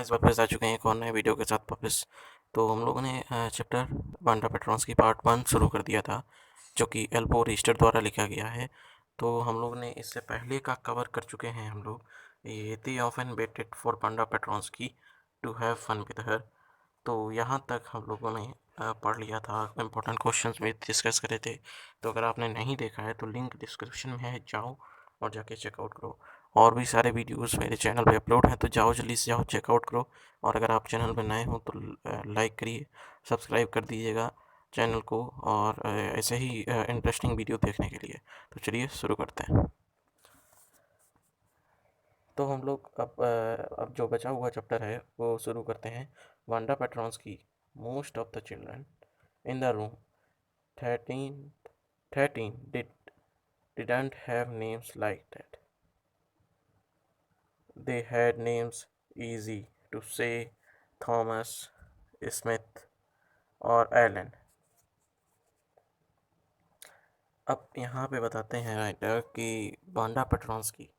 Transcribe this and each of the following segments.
Guys वापस आ चुके हैं एक और नए वीडियो के साथ वापस। तो हम लोगों ने चैप्टर वांडा पेट्रॉन्स की पार्ट 1 शुरू कर दिया था, जो कि एल्बो रिस्टर द्वारा लिखा गया है। तो हम लोग ने इससे पहले का कवर कर चुके हैं हम लोग। ये they often waited for Wanda patrons की to have fun with her. तो यहाँ तक हम लोगों ने पढ़ लिया था, इम्पोर्टेंट क्वेश्चंस भी डिस्कस करे थे। तो अगर आपने नहीं देखा है तो लिंक डिस्क्रिप्शन में है, जाओ और जाके चेकआउट करो। और भी सारे वीडियोस मेरे चैनल पे अपलोड हैं, तो जाओ जल्दी से जाओ चेकआउट करो। और अगर आप चैनल पे नए हो तो लाइक करिए, सब्सक्राइब कर दीजिएगा चैनल को, और ऐसे ही इंटरेस्टिंग वीडियो देखने के लिए। तो चलिए शुरू करते हैं। तो हम लोग अब जो बचा हुआ चैप्टर है वो शुरू करते हैं। वांडा पेट्रॉन्स की most of the children in the room 13 13 didn't have names like that. They had names easy to say: Thomas, Smith और एलन। अब यहाँ पे बताते हैं राइटर कि वांडा पेट्रॉन्स की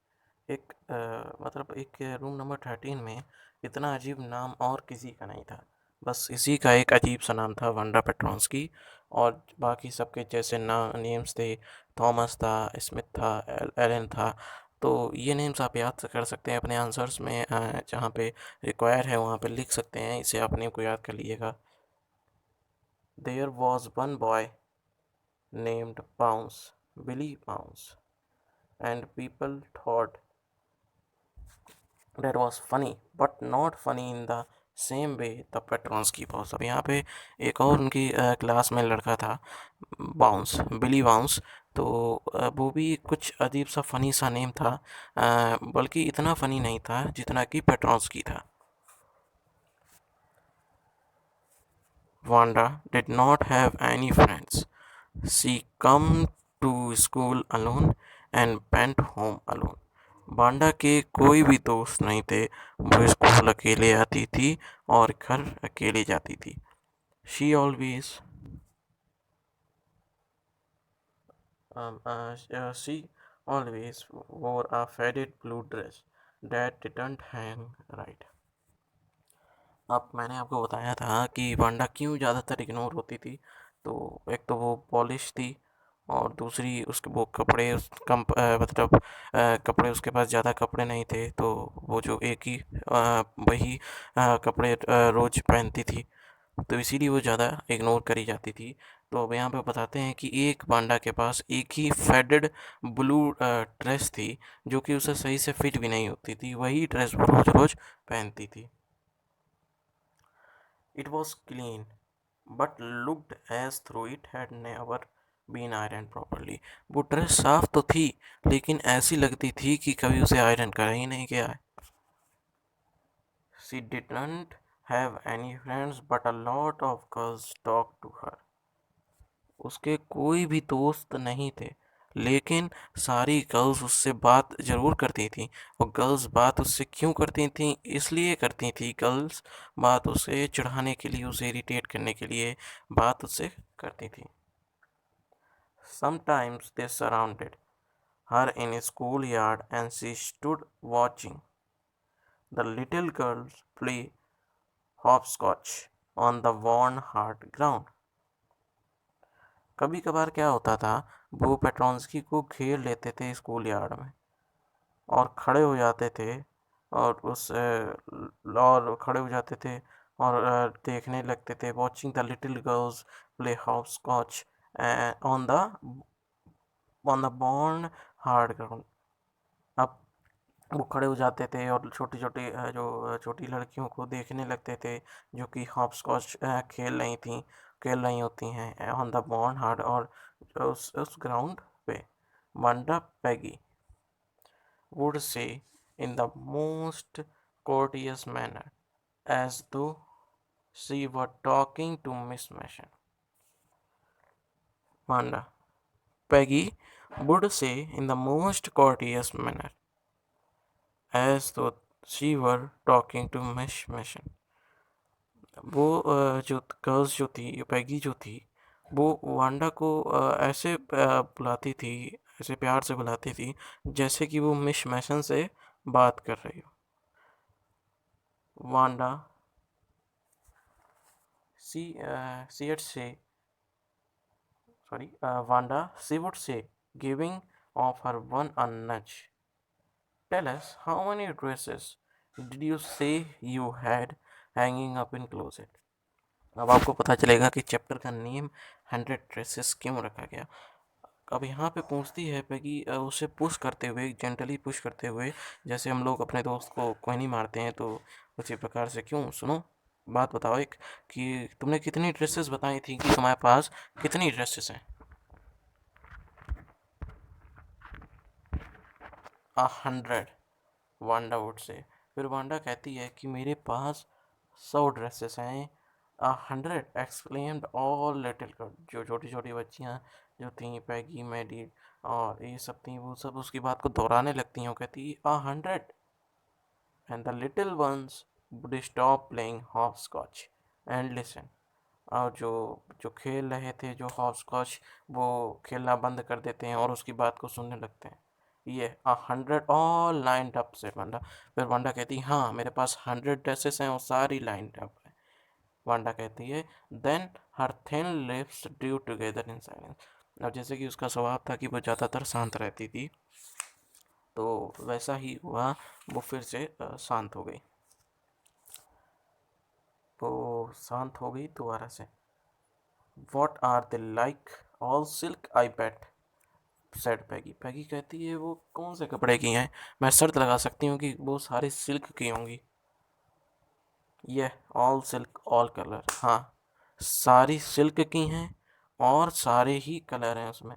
मतलब एक रूम नंबर 13 में इतना अजीब नाम और किसी का नहीं था। बस इसी का एक अजीब सा नाम था, वांडा पेट्रॉन्स की। और बाकी सबके जैसे नेम्स थे, थॉमस था, स्मिथ था, एलन था। तो ये नेम्स आप याद कर सकते हैं अपने आंसर्स में, जहाँ पे रिक्वायर है वहाँ पे लिख सकते हैं। इसे आप नेम को याद कर लीजिएगा। There was one boy named Bounce, Billy Bounce, and people thought that was funny, but not funny in the same way the patrons की बॉस। अब यहाँ पे एक और उनकी क्लास में लड़का था, बाउंस, बिली बाउंस। तो वो भी कुछ अजीब सा फ़नी सा नेम था, बल्कि इतना फ़नी नहीं था जितना कि पेट्रॉन्स की था। Wanda did not have any friends. She come to school alone and went home alone. Wanda के कोई भी दोस्त नहीं थे। वो स्कूल अकेले आती थी और घर अकेले जाती थी। She always she always wore a faded blue dress that didn't hang right. अब मैंने आपको बताया था कि वांडा क्यों ज़्यादातर इग्नोर होती थी। तो एक तो वो पॉलिश थी, और दूसरी उसके वो कपड़े मतलब कपड़े उसके पास ज़्यादा कपड़े नहीं थे। तो वो जो एक ही वही कपड़े रोज़ पहनती थी, तो इसीलिए वो ज़्यादा इग्नोर करी जाती थी। तो अब यहाँ पे बताते हैं कि एक पांडा के पास एक ही फेडेड ब्लू ड्रेस थी, जो कि उसे सही से फिट भी नहीं होती थी। वही ड्रेस वो रोज़ रोज़ पहनती थी। It was clean, but looked as though it had never been ironed properly. वो ड्रेस साफ तो थी, लेकिन ऐसी लगती थी कि कभी उसे आयरन करा ही नहीं गया है। She didn't have any friends, but a lot of girls talked to her. उसके कोई भी दोस्त नहीं थे, लेकिन सारी गर्ल्स उससे बात ज़रूर करती थी। और गर्ल्स बात उससे क्यों करती थी? इसलिए करती थी गर्ल्स बात उसे चिढ़ाने के लिए, उसे इरिटेट करने के लिए बात उससे करती थी। Sometimes they surrounded her in a schoolyard and she stood watching the little girls play hopscotch on the worn hard ground. कभी कभार क्या होता था, वो पेट्रोंस्की को घेर लेते थे स्कूल यार्ड में और खड़े हो जाते थे, और खड़े हो जाते थे और देखने लगते थे। Watching the little girls play house scotch on the born hard ground. अब वो खड़े हो जाते थे और छोटी छोटी जो छोटी लड़कियों को देखने लगते थे, जो कि हॉप स्कॉच खेल रही होती हैं ऑन द बॉर्न हार्ड, और उस ग्राउंड पे। वंडा पैगी would say in the most courteous manner, as though she were talking to Miss Mason. Wanda. Peggy would say in the most courteous manner, as though she were talking to Miss Mason. वो जो girls जो थी, पैगी जो थी, वो Wanda को ऐसे बुलाती थी, ऐसे प्यार से बुलाती थी, जैसे कि वो मिस मैसन से बात कर रही हो। Wanda she would say, Wanda, she would say, giving off her one a nudge. Tell us, how many dresses did you say you had hanging up in closet? अब आपको पता चलेगा कि चैप्टर का नेम 100 ड्रेसेस क्यों रखा गया। अब यहाँ पे पूछती है पैगी उसे पुश करते हुए, जेंटली पुश करते हुए, जैसे हम लोग अपने दोस्त को कोई नहीं मारते हैं, तो उसी प्रकार से। क्यों, सुनो बात बताओ एक, कि तुमने कितनी ड्रेसेस बताई थी कि तुम्हारे पास कितनी ड्रेसेस हैं? 100, वांडा वुड से। फिर वांडा कहती है कि मेरे पास 100 ड्रेसेस हैं। 100 एक्सक्लेम्ड ऑल लिटिल गर्ल, जो छोटी छोटी बच्चियाँ जो थी, पैगी, मैडी और ये सब थी, वो सब उसकी बात को दोहराने लगती हैं। वो कहती है 100 and the little ones would stop playing hopscotch and listen. और जो जो खेल रहे थे, जो हॉप स्कॉच, वो खेलना बंद कर देते हैं और उसकी बात को सुनने लगते हैं। ये 100 ऑल लाइंड अप से वांडा। फिर वांडा कहती है हाँ, मेरे पास 100 ड्रेसेस हैं और सारी लाइंड अप है। वांडा कहती है then her thin lips drew together in silence. अब जैसे कि उसका स्वभाव था कि वो ज़्यादातर शांत रहती थी, तो वैसा ही हुआ, वो फिर से शांत हो गई। तो शांत हो गई दोबारा से। What are they like, all silk I bet, said Peggy. Peggy कहती है वो कौन से कपड़े की हैं, मैं शर्त लगा सकती हूँ कि वो सारी सिल्क की होंगी। ये ऑल सिल्क ऑल कलर, हाँ, सारी सिल्क की हैं और सारे ही कलर हैं उसमें।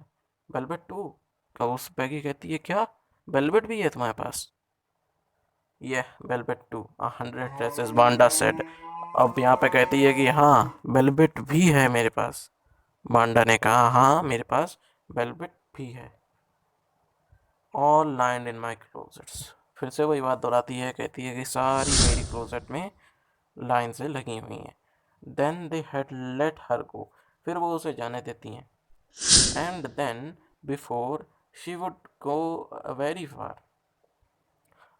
वेलवेट टू, क्या उस पैगी कहती है क्या वेलवेट भी है तुम्हारे पास? ये velvet too 100 dresses, Wanda said. अब यहाँ पे कहती है कि हाँ, वेलवेट भी है मेरे पास। बांडा ने कहा हाँ, मेरे पास वेलवेट भी है। ऑल लाइंड इन माई क्लोजेट्स, फिर से वही बात दोहराती है, कहती है कि सारी मेरी क्लोजेट में लाइन से लगी हुई हैं। Then they had let her go, फिर वो उसे जाने देती हैं। And then before she would go very far,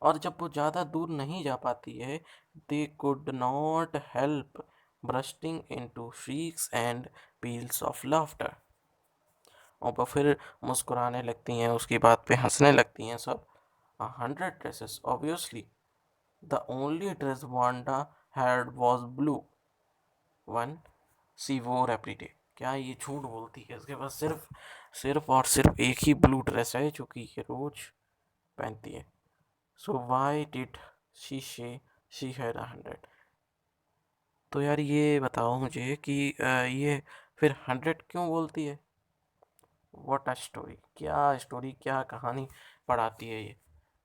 और जब वो ज़्यादा दूर नहीं जा पाती है, they could not help bursting into shrieks and peals of laughter, और वो फिर मुस्कुराने लगती हैं, उसकी बात पे हंसने लगती हैं सब। 100 dresses, obviously the only dress Wanda had was blue one she wore every day. क्या ये झूठ बोलती है? इसके पास सिर्फ सिर्फ और सिर्फ एक ही ब्लू ड्रेस है जो कि ये रोज पहनती है। सो वाई डिड शी से शी हैड 100? तो यार ये बताओ मुझे कि ये फिर 100 क्यों बोलती है? व्हाट अ स्टोरी, क्या स्टोरी, क्या कहानी पढ़ाती है ये?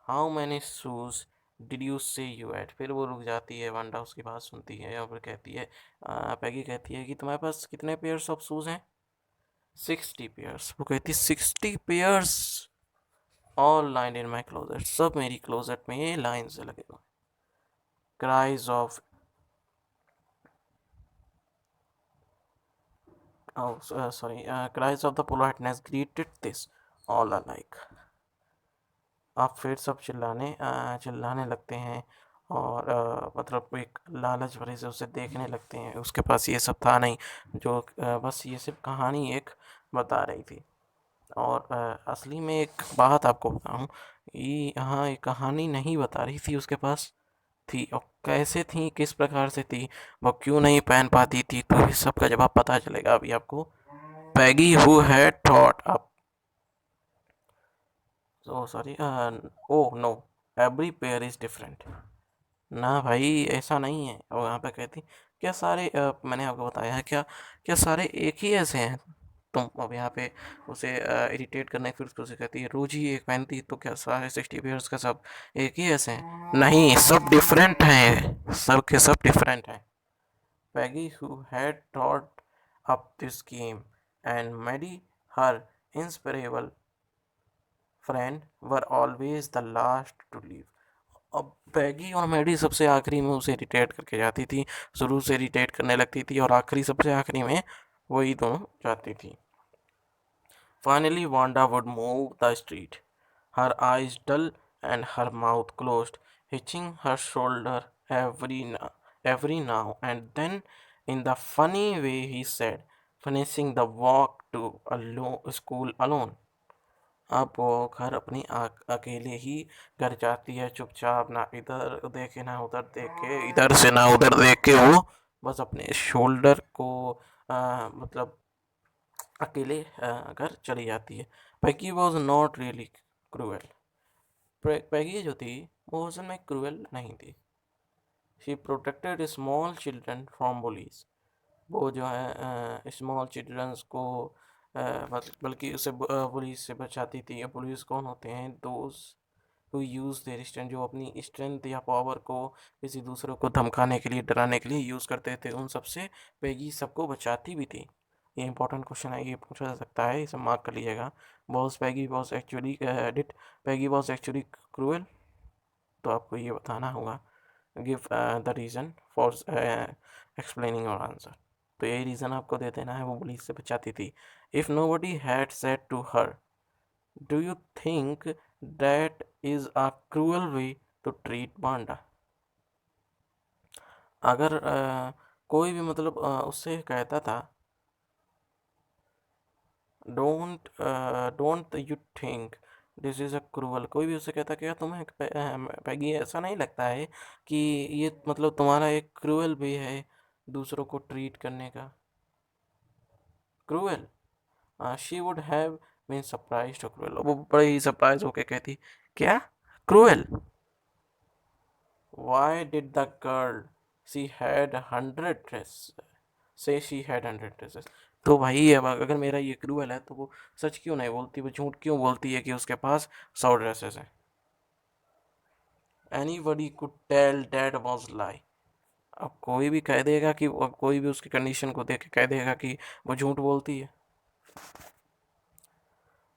How many shoes did you से यू एड? फिर वो रुक जाती है, वांडा उसकी बात सुनती है और फिर कहती है, पैगी कहती है कि तुम्हारे पास कितने पेयर्स ऑफ शूज़ हैं? 60 पेयर्स। वो कहती है 60 pairs, all line in my closet, सब मेरी क्लोजेट में ये लाइन से लगे हुए। Cries of sorry, cries of the politeness greeted this all alike. आप फिर सब चिल्लाने लगते हैं और मतलब एक लालच भरे से उसे देखने लगते हैं। उसके पास ये सब था नहीं, जो बस ये सिर्फ कहानी एक बता रही थी। और असली में एक बात आपको बताऊं, ये यहाँ एक कहानी नहीं बता रही थी, उसके पास थी। और कैसे थी, किस प्रकार से थी, वो क्यों नहीं पहन पाती थी, तो इस सब का जवाब पता चलेगा अभी आपको। Peggy who had thought up, oh sorry, oh no, every pair is different. ना भाई, ऐसा नहीं है। और यहाँ पे कहती क्या सारे मैंने आपको बताया है क्या, क्या सारे एक ही ऐसे हैं तुम? अब यहाँ पे उसे इरिटेट करने फिर उससे कहती है रोज ही एक पहनती, तो क्या सारे 60 पेयर्स का सब एक ही ऐसे हैं? नहीं, सब डिफरेंट हैं, सब के सब डिफरेंट हैं। Peggy, who had thought up this game, and Maddie, her inseparable friend, were always the last to leave. अब पैगी और मैडी सबसे आखिरी में उसे इरिटेट करके जाती थी, शुरू से इरिटेट करने लगती थी और आखिरी सबसे आखिरी में वही दोनों जाती थी। Finally, Wanda would move the street, her eyes dull and her mouth closed, hitching her shoulder every now and then in the funny way he said, finishing the walk to school alone. अब वो घर अपनी अकेले ही घर जाती है चुपचाप, ना इधर देखे ना उधर देखे, इधर से ना उधर देख के वो बस अपने शोल्डर को मतलब अकेले घर चली जाती है। पैगी वॉज नॉट रियली क्रूएल। पैगी जो थी वो असल में क्रूएल नहीं थी। She protected small children from bullies. वो जो है स्मॉल चिल्ड्रंस को बल्कि उसे पुलिस से बचाती थी। पुलिस कौन होते हैं? Those who use their strength, जो अपनी स्ट्रेंथ या पावर को किसी दूसरे को धमकाने के लिए, डराने के लिए यूज़ करते थे, उन सबसे पैगी सबको बचाती भी थी। ये इंपॉर्टेंट क्वेश्चन है, ये पूछा जा सकता है, इसे मार्क कर लीजिएगा। Was Peggy was actually did Peggy was actually cruel? तो आपको ये बताना होगा। Give the reason for explaining your answer. तो यही रीज़न आपको दे देना है, वो पुलिस से बचाती थी। If nobody had said to her, do you think that is a cruel way to treat Panda? अगर कोई भी मतलब उससे कहता था don't you think this is a cruel, कोई भी उससे कहता क्या तुम्हें पैगी ऐसा नहीं लगता है कि ये मतलब तुम्हारा एक क्रूअल वे है दूसरों को ट्रीट करने का? Cruel, she would have been surprised to cruel, वो बड़े ही सरप्राइज होके कहती क्या cruel? Why did the girl she had 100 dress से शी हैड 100 ड्रेसेस? तो भाई अब अगर मेरा ये क्रूअल है तो वो सच क्यों नहीं बोलती, वो झूठ क्यों बोलती है कि उसके पास 100 ड्रेसेस हैं? Anybody could tell that was lie. अब कोई भी कह देगा कि कोई भी उसकी कंडीशन को देख के कह देगा कि वो झूठ बोलती है।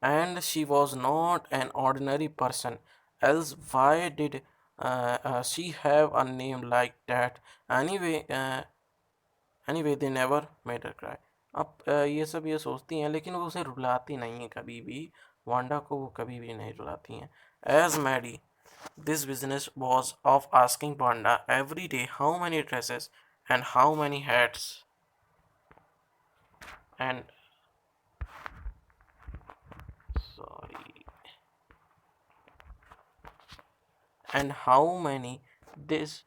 And she was not an ordinary person, else why did she have a name like that? Anyway they never made her cry. अब ये सब ये सोचती हैं लेकिन वो उसे रुलाती नहीं है कभी भी। वांडा को वो कभी भी नहीं रुलाती हैं। As Maddie, this business was of asking Panda every day how many dresses and how many hats and sorry and how many this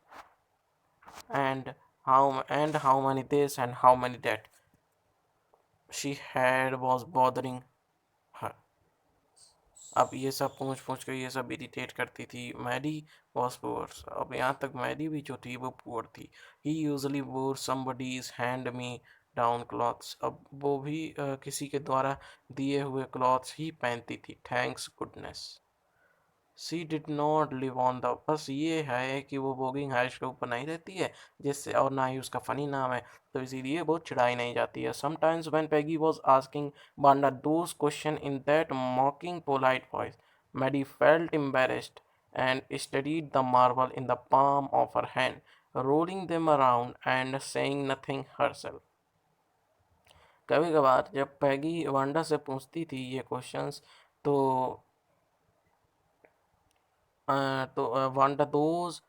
and how many this and how many that she had was bothering her. अब ये सब पूछ पूछ कर ये सब irritate करती थी। मैडी वॉज पुअर, अब यहाँ तक मैडी भी जो थी वो पुअर थी। ही यूजली वोर somebody's hand me down clothes, अब वो भी किसी के द्वारा दिए हुए क्लॉथ्स ही पहनती थी। Thanks goodness she did not live on the, बस ये है कि वो बोगिंग हाइट्स के ऊपर नहीं रहती है, जिससे और ना ही उसका फ़नी नाम है, तो इसीलिए वो चिढ़ाई नहीं जाती है। Sometimes when Peggy was asking Wanda those question in that mocking polite voice, Maddie felt embarrassed and studied the marble in the palm of her hand, rolling them around and saying nothing herself. कभी कभार जब पैगी Wanda से पूछती थी ये questions तो Wanda those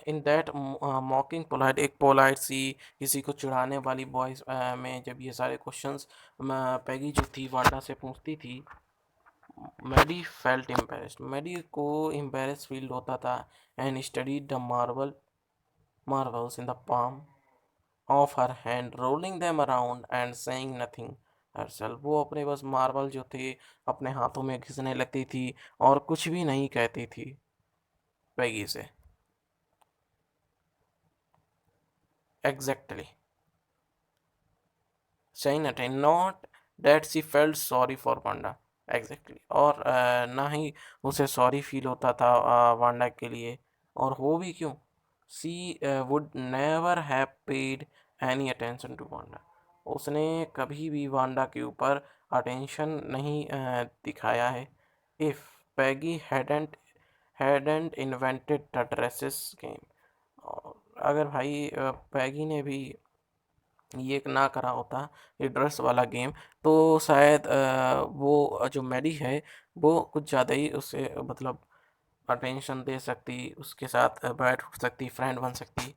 in that mocking polite, एक polite सी किसी को चिढ़ाने वाली वॉइस में जब ये सारे क्वेश्चंस पैगी जो थी वांडा से पूछती थी, मैडी फेल्ट एम्बेरेस्ड, मैडी को एम्बेरेस फील होता था। And studied the Marvels in the palm of her hand, rolling them around and saying nothing herself, वो अपने बस मार्बल जो थे अपने हाथों में घिसने लगती थी और कुछ भी नहीं कहती थी पैगी से। Exactly. saying nothing, not that she felt sorry for Wanda. Exactly और ना ही उसे सॉरी फील होता था वांडा के लिए, और हो भी क्यों। She would never have paid any attention to Wanda, उसने कभी भी वांडा के ऊपर अटेंशन नहीं दिखाया है। If Peggy hadn't invented the dresses game, अगर भाई पैगी ने भी ये ना करा होता ये ड्रेस वाला गेम, तो शायद वो जो मैडी है वो कुछ ज़्यादा ही उससे मतलब अटेंशन दे सकती, उसके साथ बैठ उठ सकती, फ्रेंड बन सकती।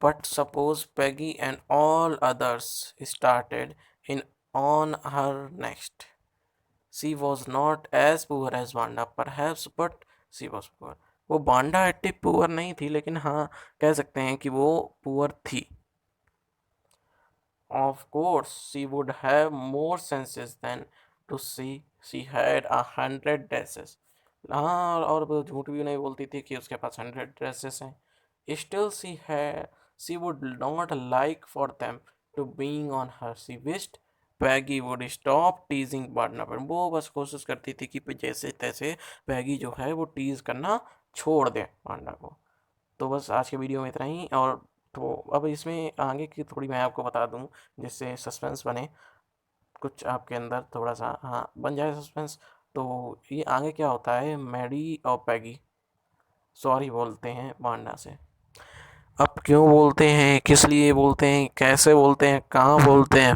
But suppose Peggy and all others started in on her next. She was not as poor as Wanda, perhaps, but she was poor. वो बांडा एट्टी पुअर नहीं थी, लेकिन हाँ कह सकते हैं कि वो पुअर थी। Of course, she would have more senses than to see she had 100 dresses. हाँ, और वो झूठ भी नहीं बोलती थी कि उसके पास 100 ड्रेसेस हैं। Still, she would not like for them to being on her. She wished Peggy would stop teasing Barnabas. वो बस कोशिश करती थी कि जैसे तैसे पैगी जो है वो टीज करना छोड़ दे पांडा को। तो बस आज के वीडियो में इतना ही। और तो अब इसमें आगे की थोड़ी मैं आपको बता दूं, जिससे सस्पेंस बने कुछ आपके अंदर, थोड़ा सा हाँ बन जाए सस्पेंस। तो ये आगे क्या होता है, मैडी और पैगी सॉरी बोलते हैं वांडा से। अब क्यों बोलते हैं, किस लिए बोलते हैं, कैसे बोलते हैं, कहाँ बोलते हैं,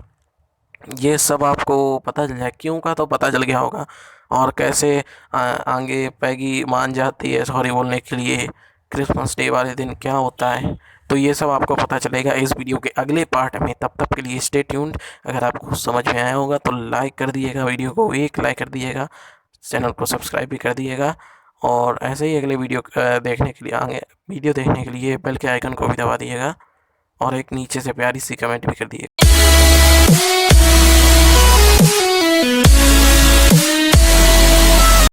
ये सब आपको पता चल जाए। क्यों का तो पता चल गया होगा, और कैसे आगे पैगी मान जाती है सॉरी बोलने के लिए, क्रिसमस डे वाले दिन क्या होता है, तो ये सब आपको पता चलेगा इस वीडियो के अगले पार्ट में। तब तक के लिए स्टे ट्यून्ड। अगर आपको समझ में आया होगा तो लाइक कर दिएगा, वीडियो को एक लाइक कर दिएगा, चैनल को सब्सक्राइब भी कर दिएगा, और ऐसे ही अगले वीडियो देखने के लिए आगे वीडियो देखने के लिए बेल के आइकन को भी दबा दिएगा, और एक नीचे से प्यारी सी कमेंट भी कर दिएगा।